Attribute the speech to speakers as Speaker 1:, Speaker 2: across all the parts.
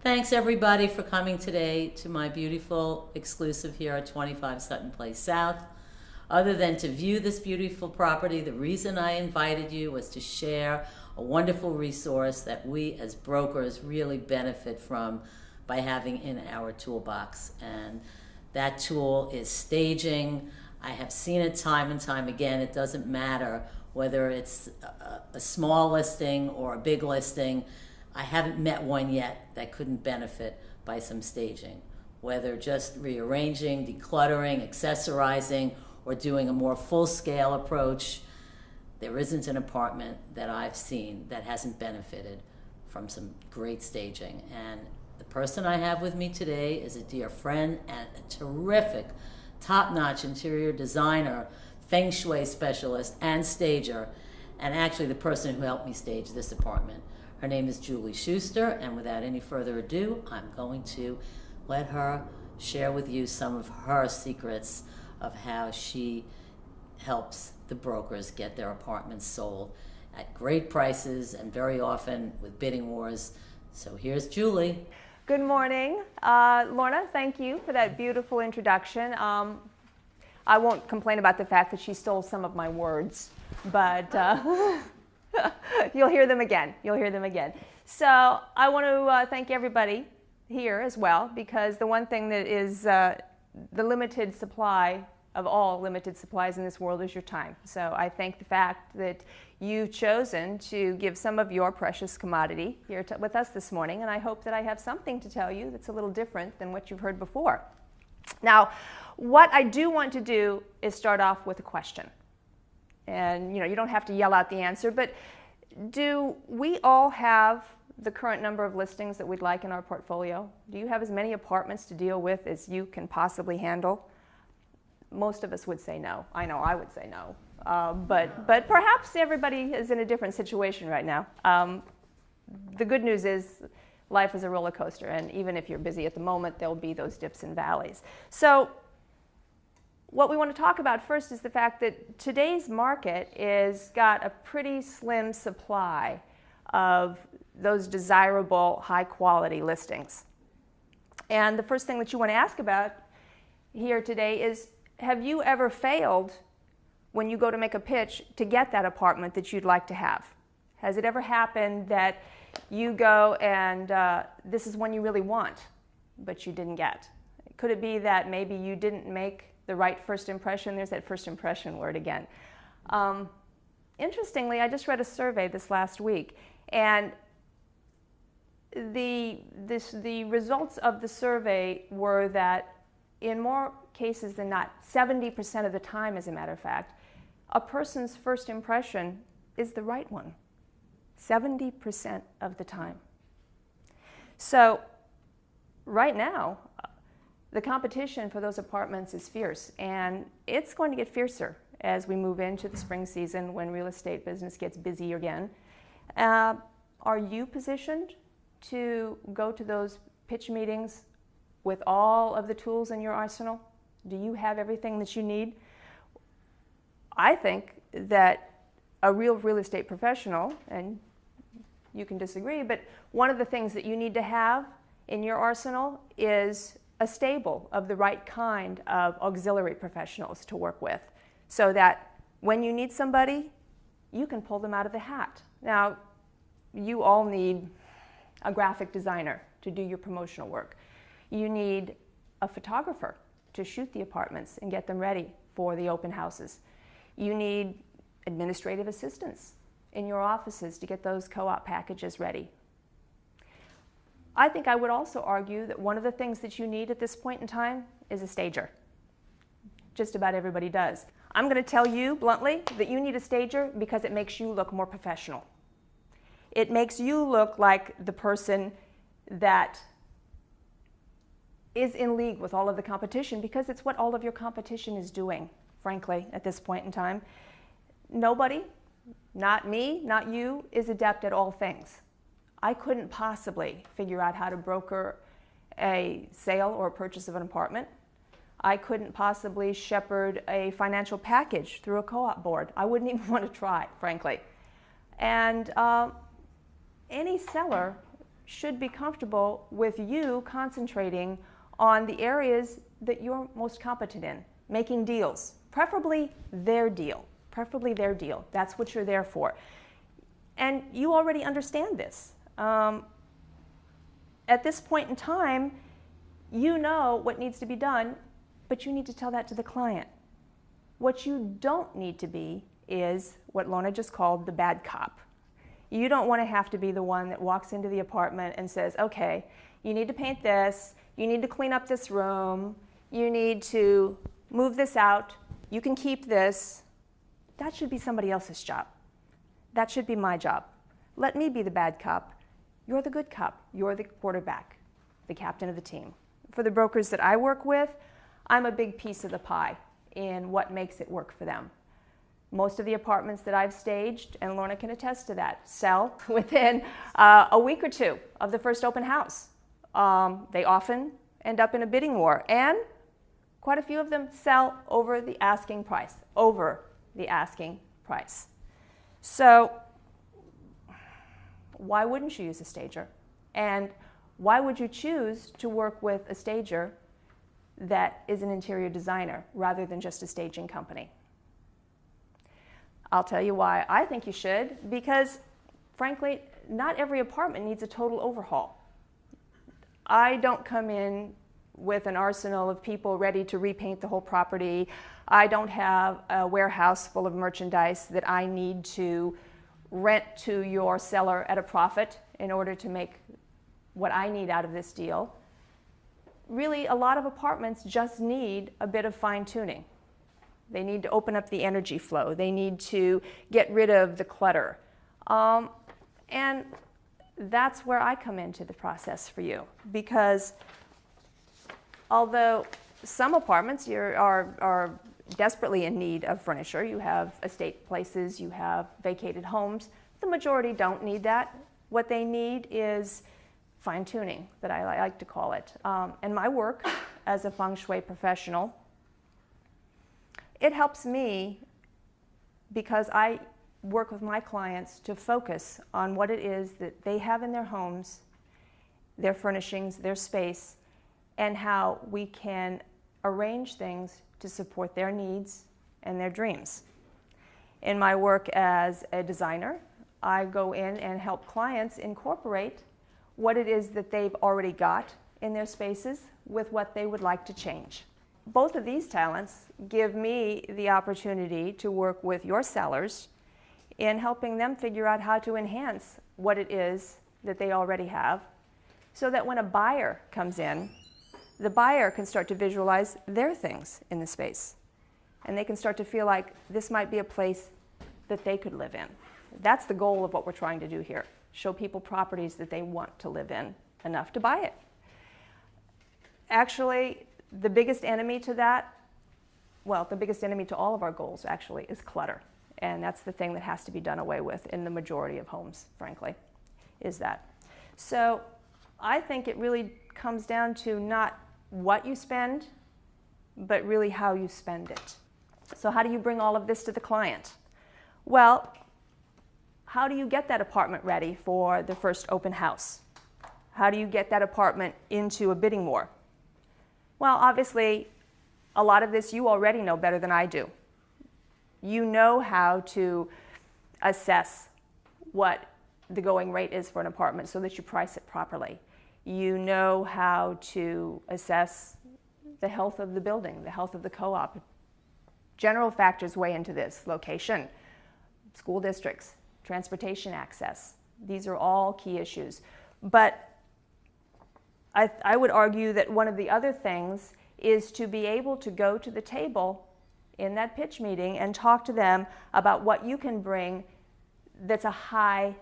Speaker 1: Thanks everybody for coming today to my beautiful exclusive here at 25 Sutton Place South. Other than to view this beautiful property, the reason I invited you was to share a wonderful resource that we as brokers really benefit from by having in our toolbox. And that tool is staging. I have seen it time and time again. It doesn't matter whether it's a small listing or a big listing. I haven't met one yet that couldn't benefit by some staging, whether just rearranging, decluttering, accessorizing, or doing a more full-scale approach. There isn't an apartment that I've seen that hasn't benefited from some great staging. And the person I have with me today is a dear friend and a terrific, top-notch interior designer, feng shui specialist, and stager, and actually the person who helped me stage this apartment. Her name is Julie Schuster, and without any further ado, I'm going to let her share with you some of her secrets of how she helps the brokers get their apartments sold at great prices and very often with bidding wars. So here's Julie.
Speaker 2: Good morning. Lorna, thank you for that beautiful introduction. I won't complain about the fact that she stole some of my words, but you'll hear them again. You'll hear them again. So I want to thank everybody here as well, because the one thing that is the limited supply of all limited supplies in this world is your time. So I thank the fact that you've chosen to give some of your precious commodity here with us this morning, and I hope that I have something to tell you that's a little different than what you've heard before. Now, what I do want to do is start off with a question. And you don't have to yell out the answer, but do we all have the current number of listings that we'd like in our portfolio? Do you have as many apartments to deal with as you can possibly handle? Most of us would say no. I know I would say no. But perhaps everybody is in a different situation right now. The good news is life is a roller coaster, and even if you're busy at the moment, there'll be those dips and valleys. So what we want to talk about first is the fact that today's market is got a pretty slim supply of those desirable high-quality listings. And the first thing that you want to ask about here today is, have you ever failed when you go to make a pitch to get that apartment that you'd like to have? Has it ever happened that you go and this is one you really want, but you didn't get? Could it be that maybe you didn't make the right first impression? There's that first impression word again. Interestingly, I just read a survey this last week, and the results of the survey were that in more cases than not, 70% of the time, as a matter of fact, a person's first impression is the right one. 70% of the time. So right now, the competition for those apartments is fierce, and it's going to get fiercer as we move into the spring season when real estate business gets busy again. Are you positioned to go to those pitch meetings with all of the tools in your arsenal? Do you have everything that you need? I think that a real estate professional, and you can disagree, but one of the things that you need to have in your arsenal is a stable of the right kind of auxiliary professionals to work with, so that when you need somebody, you can pull them out of the hat. Now, you all need a graphic designer to do your promotional work. You need a photographer to shoot the apartments and get them ready for the open houses. You need administrative assistants in your offices to get those co-op packages ready. I think I would also argue that one of the things that you need at this point in time is a stager. Just about everybody does. I'm going to tell you bluntly that you need a stager because it makes you look more professional. It makes you look like the person that is in league with all of the competition, because it's what all of your competition is doing, frankly, at this point in time. Nobody, not me, not you, is adept at all things. I couldn't possibly figure out how to broker a sale or a purchase of an apartment. I couldn't possibly shepherd a financial package through a co-op board. I wouldn't even want to try, frankly. And any seller should be comfortable with you concentrating on the areas that you're most competent in, making deals, preferably their deal. Preferably their deal. That's what you're there for. And you already understand this. At this point in time, you know what needs to be done, but you need to tell that to the client. What you don't need to be is what Lorna just called the bad cop. You don't want to have to be the one that walks into the apartment and says, okay, you need to paint this, you need to clean up this room, you need to move this out, you can keep this. That should be somebody else's job. That should be my job. Let me be the bad cop. You're the good cop. You're the quarterback, the captain of the team. For the brokers that I work with, I'm a big piece of the pie in what makes it work for them. Most of the apartments that I've staged, and Lorna can attest to that, sell within a week or two of the first open house. They often end up in a bidding war, and quite a few of them sell over the asking price, So why wouldn't you use a stager? And why would you choose to work with a stager that is an interior designer rather than just a staging company? I'll tell you why I think you should, because frankly, not every apartment needs a total overhaul. I don't come in with an arsenal of people ready to repaint the whole property. I don't have a warehouse full of merchandise that I need to rent to your seller at a profit in order to make what I need out of this deal. Really, a lot of apartments just need a bit of fine-tuning. They need to open up the energy flow. They need to get rid of the clutter. And that's where I come into the process for you, because although some apartments are desperately in need of furniture, you have estate places, you have vacated homes, the majority don't need that. What they need is fine-tuning, that I like to call it. And my work as a feng shui professional, it helps me because I work with my clients to focus on what it is that they have in their homes, their furnishings, their space, and how we can arrange things to support their needs and their dreams. In my work as a designer, I go in and help clients incorporate what it is that they've already got in their spaces with what they would like to change. Both of these talents give me the opportunity to work with your sellers in helping them figure out how to enhance what it is that they already have, so that when a buyer comes in, the buyer can start to visualize their things in the space. And they can start to feel like this might be a place that they could live in. That's the goal of what we're trying to do here. Show people properties that they want to live in enough to buy it. Actually, the biggest enemy to that, well, the biggest enemy to all of our goals actually is clutter. And that's the thing that has to be done away with in the majority of homes, frankly, is that. So I think it really comes down to not what you spend, but really how you spend it. So how do you bring all of this to the client? Well, how do you get that apartment ready for the first open house? How do you get that apartment into a bidding war? Well, obviously, a lot of this you already know better than I do. You know how to assess what the going rate is for an apartment so that you price it properly. You know how to assess the health of the building, the health of the co-op. General factors weigh into this: location, school districts, transportation access. These are all key issues. But I would argue that one of the other things is to be able to go to the table in that pitch meeting and talk to them about what you can bring that's a high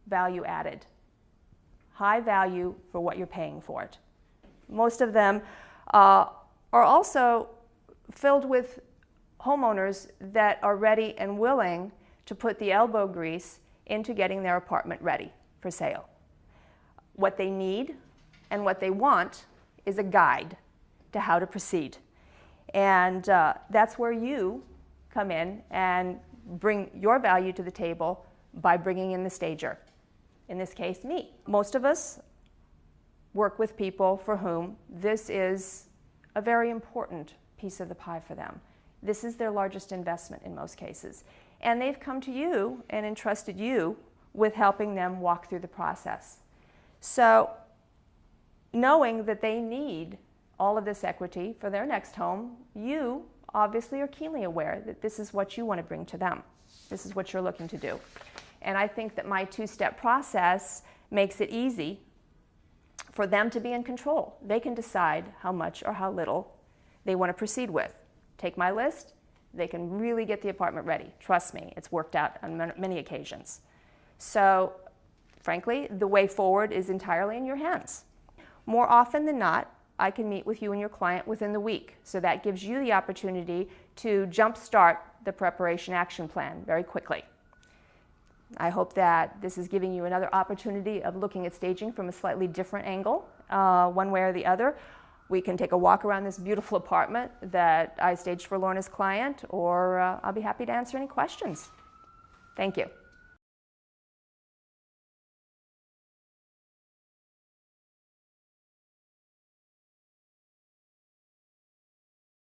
Speaker 2: value added. High value for what you're paying for it. Most of them are also filled with homeowners that are ready and willing to put the elbow grease into getting their apartment ready for sale. What they need and what they want is a guide to how to proceed. And that's where you come in and bring your value to the table by bringing in the stager. In this case, me. Most of us work with people for whom this is a very important piece of the pie for them. This is their largest investment in most cases. And they've come to you and entrusted you with helping them walk through the process. So knowing that they need all of this equity for their next home, you obviously are keenly aware that this is what you want to bring to them. This is what you're looking to do. And I think that my two-step process makes it easy for them to be in control. They can decide how much or how little they want to proceed with. Take my list, they can really get the apartment ready. Trust me, it's worked out on many occasions. So, frankly, the way forward is entirely in your hands. More often than not, I can meet with you and your client within the week. So that gives you the opportunity to jumpstart the preparation action plan very quickly. I hope that this is giving you another opportunity of looking at staging from a slightly different angle, one way or the other. We can take a walk around this beautiful apartment that I staged for Lorna's client, or I'll be happy to answer any questions. Thank you.